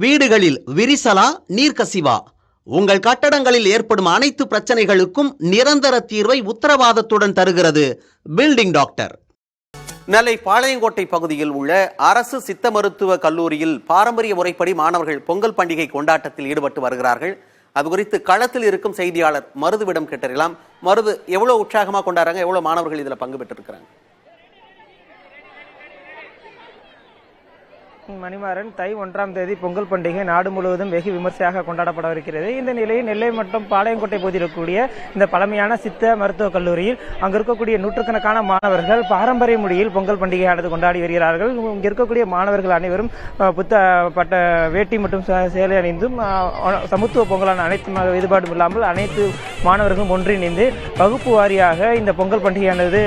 வீடுகளில் விரிசலா நீர்க்கசிவா? உங்கள் கட்டடங்களில் ஏற்படும் அனைத்து பிரச்சனைகளுக்கும் நிரந்தர தீர்வை உத்தரவாதத்துடன் தருகிறது பில்டிங் டாக்டர். நெல்லை பாளையங்கோட்டை பகுதியில் உள்ள அரசு சித்த மருத்துவ கல்லூரியில் பாரம்பரிய முறைப்படி மாணவர்கள் பொங்கல் பண்டிகை கொண்டாட்டத்தில் ஈடுபட்டு வருகிறார்கள். அது குறித்து களத்தில் இருக்கும் செய்தியாளர் மருதுவிடம் கேட்டறியலாம். மருது, எவ்வளவு உற்சாகமா கொண்டாடுறாங்க? எவ்வளவு மாணவர்கள் இதுல பங்கு பெற்று இருக்கிறாங்க? மணிமாறன், தை 1ஆம் தேதி பொங்கல் பண்டிகை நாடு முழுவதும் வெகு விமர்சையாக கொண்டாடப்படவிருக்கிறது. இந்த நிலையில் நெல்லை மற்றும் பாளையங்கோட்டை பகுதியில் இருக்கக்கூடிய இந்த பழமையான சித்த மருத்துவக் கல்லூரியில் அங்கு இருக்கக்கூடிய நூற்றுக்கணக்கான மாணவர்கள் பாரம்பரிய முறையில் பொங்கல் பண்டிகையானது கொண்டாடி வருகிறார்கள். இங்கு இருக்கக்கூடிய மாணவர்கள் அனைவரும் பட்ட வேட்டி மற்றும் சேலை அணிந்தும் சமத்துவ பொங்கலான அனைத்து வேறுபாடும் இல்லாமல் அனைத்து மாணவர்களும் ஒன்றிணைந்து வகுப்பு வாரியாக இந்த பொங்கல் பண்டிகையானது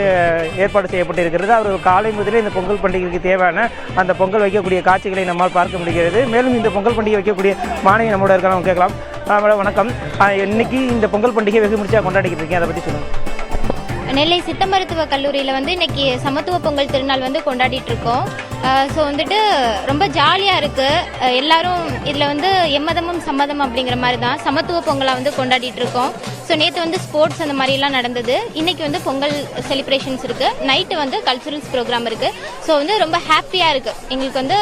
ஏற்பாடு செய்யப்பட்டிருக்கிறது. அவர்கள் காலை முதலே இந்த பொங்கல் பண்டிகைக்கு தேவையான அந்த பொங்கல் வைக்கக்கூடிய காட்சிகளை நம்மால் பார்க்க முடிகிறது. மேலும் இந்த பொங்கல் பண்டிகை வைக்கக்கூடிய மாணவி நம்மோட இருக்கலாம், கேட்கலாம். வணக்கம், இன்னைக்கு இந்த பொங்கல் பண்டிகை வெகு முடிச்சா கொண்டாடிக்கிட்டு இருக்கீங்க, அதை பற்றி சொல்லுங்க. நெல்லை சித்த மருத்துவ கல்லூரியில் இன்னைக்கு சமத்துவ பொங்கல் திருநாள் கொண்டாடிட்டு இருக்கோம். ஸோ ரொம்ப ஜாலியாக இருக்குது. எல்லாரும் இதில் எம்மதமும் சம்மதம் அப்படிங்கிற மாதிரி தான் சமத்துவ பொங்கலாக கொண்டாடிட்டு இருக்கோம். ஸோ நேற்று ஸ்போர்ட்ஸ் அந்த மாதிரிலாம் நடந்தது. இன்னைக்கு பொங்கல் செலிப்ரேஷன்ஸ் இருக்குது. நைட்டு கல்ச்சுரல்ஸ் ப்ரோக்ராம் இருக்குது. ஸோ ரொம்ப ஹாப்பியாக இருக்குது. எங்களுக்கு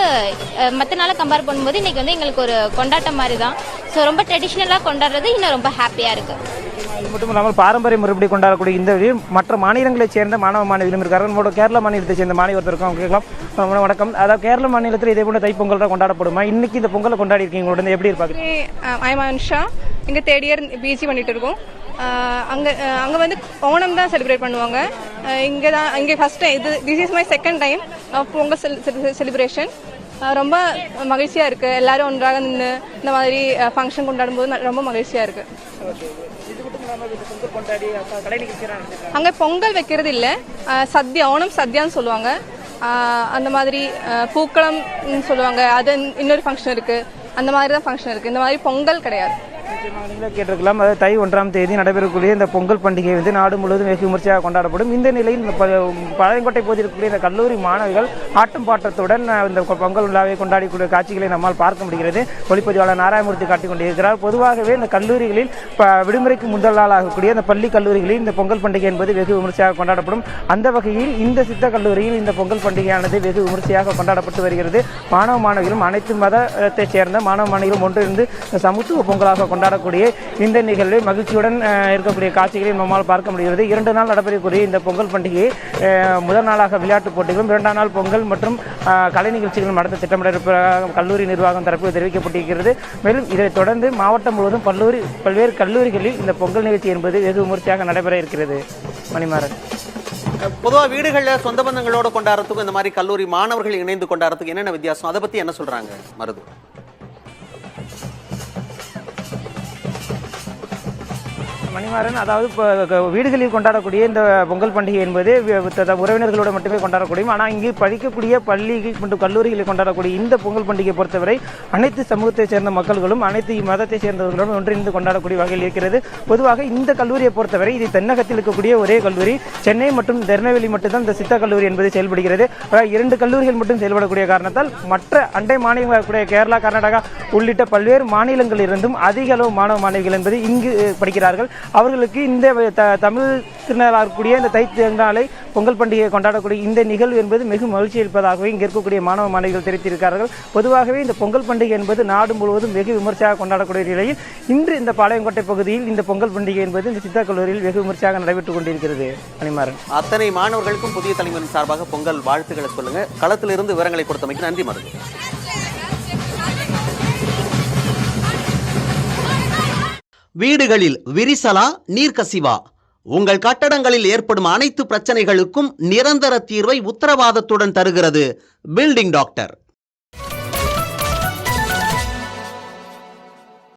மற்ற நாளை கம்பேர் பண்ணும்போது இன்னைக்கு எங்களுக்கு ஒரு கொண்டாட்டம் மாதிரி தான். ஸோ ரொம்ப ட்ரெடிஷ்னலாக கொண்டாடுறது இன்னும் ரொம்ப ஹாப்பியாக இருக்குது. இது மட்டும் இல்லாமல் பாரம்பரிய முறைப்படி கொண்டாடக்கூடிய இந்த மற்ற மாநிலங்களைச் சேர்ந்த மாணவ மாணவிகளும் இருக்கார்கள். நம்மளோட கேரளா மாநிலத்தை சேர்ந்த மாணவர் இருக்கும், அவங்க கேட்கலாம். வணக்கம், அதாவது கேரள மாநிலத்தில் இதே போல தைப்பொங்கல் தான் கொண்டாடப்படுமா? இன்னைக்கு இந்த பொங்கலை கொண்டாடி இருக்கீங்க, எப்படி இருப்பாங்க? ஐம் அனுஷா, இங்கே 3rd இயர் பிஜி பண்ணிட்டு இருக்கோம். அங்கே ஓணம் தான் செலிப்ரேட் பண்ணுவாங்க. இங்கே first time, this is my second time Pongal celebration. ரொம்ப மகிழ்ச்சியாக இருக்குது. எல்லாரும் ஒன்றாக நின்று இந்த மாதிரி ஃபங்க்ஷன் கொண்டாடும் போது ரொம்ப மகிழ்ச்சியாக இருக்குது. அங்கே பொங்கல் வைக்கிறது இல்லை, சத்யா, ஓணம் சத்யான்னு சொல்லுவாங்க. அந்த மாதிரி பூக்களம் சொல்லுவாங்க, அது இன்னொரு ஃபங்க்ஷன் இருக்குது. அந்த மாதிரி தான் ஃபங்க்ஷன் இருக்குது. இந்த மாதிரி பொங்கல் கிடையாது. நீங்களே கேட்டிருக்கலாம். அதாவது தை 1ஆம் தேதி நடைபெறக்கூடிய இந்த பொங்கல் பண்டிகை நாடு முழுவதும் வெகு விமர்சையாக கொண்டாடப்படும். இந்த நிலையில் இந்த பாளையங்கோட்டை பகுதியில் இருக்கக்கூடிய இந்த கல்லூரி மாணவிகள் ஆட்டம் பாட்டத்துடன் இந்த பொங்கல் விழாவை கொண்டாடக்கூடிய காட்சிகளை நம்மால் பார்க்க முடிகிறது. ஒளிப்பதிவாளர் நாராயணமூர்த்தி காட்டிக் கொண்டிருக்கிறார். பொதுவாகவே இந்த கல்லூரிகளில் விடுமுறைக்கு முதல் நாளாகக்கூடிய இந்த பள்ளி கல்லூரிகளில் இந்த பொங்கல் பண்டிகை என்பது வெகு விமர்சையாக கொண்டாடப்படும். அந்த வகையில் இந்த சித்த கல்லூரியில் இந்த பொங்கல் பண்டிகையானது வெகு விமர்சையாக கொண்டாடப்பட்டு வருகிறது. மாணவ மாணவிகளும் அனைத்து மதத்தை சேர்ந்த மாணவ மாணவிகளும் ஒன்றிணைந்து சமத்துவ பொங்கலாக கொண்டாடக்கூடிய இந்த நிகழ்வை மகிழ்ச்சியுடன் இருக்கக்கூடிய காட்சிகளை நம்மால் பார்க்க முடிகிறது. 2 நாள் நடைபெறக்கூடிய இந்த பொங்கல் பண்டிகையை முதல் நாளாக விளையாட்டுப் போட்டிகளும், 2ஆம் நாள் பொங்கல் மற்றும் கலை நிகழ்ச்சிகளும் நடத்த திட்டமிட்டிருப்பதாக கல்லூரி நிர்வாகம் தரப்பில் தெரிவிக்கப்பட்டிருக்கிறது. மேலும் இதைத் தொடர்ந்து மாவட்டம் முழுவதும் பல்வேறு கல்லூரிகளில் இந்த பொங்கல் நிகழ்ச்சி என்பது வெகு விமர்சையாக நடைபெற இருக்கிறது. மணிமாறன், பொதுவாக வீடுகளில் சொந்த பந்தங்களோட கொண்டாடுறதுக்கும் இந்த மாதிரி கல்லூரி மாணவர்கள் இணைந்து கொண்டாடுறதுக்கு என்னென்ன வித்தியாசம்? அதை பத்தி என்ன சொல்றாங்க மருது? மணிமாறன், அதாவது வீடுகளில் கொண்டாடக்கூடிய இந்த பொங்கல் பண்டிகை என்பது உறவினர்களோடு மட்டுமே கொண்டாடக்கூடியும். ஆனால் இங்கு படிக்கக்கூடிய பள்ளி மற்றும் கல்லூரிகளில் கொண்டாடக்கூடிய இந்த பொங்கல் பண்டிகையை பொறுத்தவரை அனைத்து சமூகத்தை சேர்ந்த மக்கள்களும் அனைத்து மதத்தை சேர்ந்தவர்களும் ஒன்றிணைந்து கொண்டாடக்கூடிய வகையில் இருக்கிறது. பொதுவாக இந்த கல்லூரியை பொறுத்தவரை இது தென்னகத்தில் இருக்கக்கூடிய ஒரே கல்லூரி. சென்னை மற்றும் திருநெல்வேலி மட்டும்தான் இந்த சித்த கல்லூரி என்பது செயல்படுகிறது. 2 கல்லூரிகள் மட்டும் செயல்படக்கூடிய காரணத்தால் மற்ற அண்டை மாநிலங்கள் இருக்கக்கூடிய கேரளா, கர்நாடகா உள்ளிட்ட பல்வேறு மாநிலங்களில் இருந்தும் அதிக அளவு மாணவ மாணவிகள் என்பது இங்கு படிக்கிறார்கள். அவர்களுக்கு இந்த தமிழ் திருநாளாக இருக்கக்கூடிய இந்த தை திருநாளை பொங்கல் பண்டிகையை கொண்டாடக்கூடிய இந்த நிகழ்வு என்பது மிக மகிழ்ச்சி அளிப்பதாகவே இங்கே இருக்கக்கூடிய மாணவ மாணவிகள் தெரிவித்திருக்கிறார்கள். பொதுவாகவே இந்த பொங்கல் பண்டிகை என்பது நாடு முழுவதும் வெகு விமர்சையாக கொண்டாடக்கூடிய நிலையில் இன்று இந்த பாளையங்கோட்டை பகுதியில் இந்த பொங்கல் பண்டிகை என்பது இந்த சித்தா கல்லூரியில் வெகு விமர்சையாக நடைபெற்றுக் கொண்டிருக்கிறது. மணிமாறன், அத்தனை மாணவர்களுக்கும் புதிய தலைமையின் சார்பாக பொங்கல் வாழ்த்துக்களை சொல்லுங்க. களத்திலிருந்து விவரங்களை கொடுத்தமைக்கு நன்றி மருது. வீடுகளில் விரிசலா நீர்க்கசிவா? உங்கள் கட்டடங்களில் ஏற்படும் அனைத்து பிரச்சனைகளுக்கும் நிரந்தர தீர்வை உத்தரவாதத்துடன் தருகிறது பில்டிங் டாக்டர்.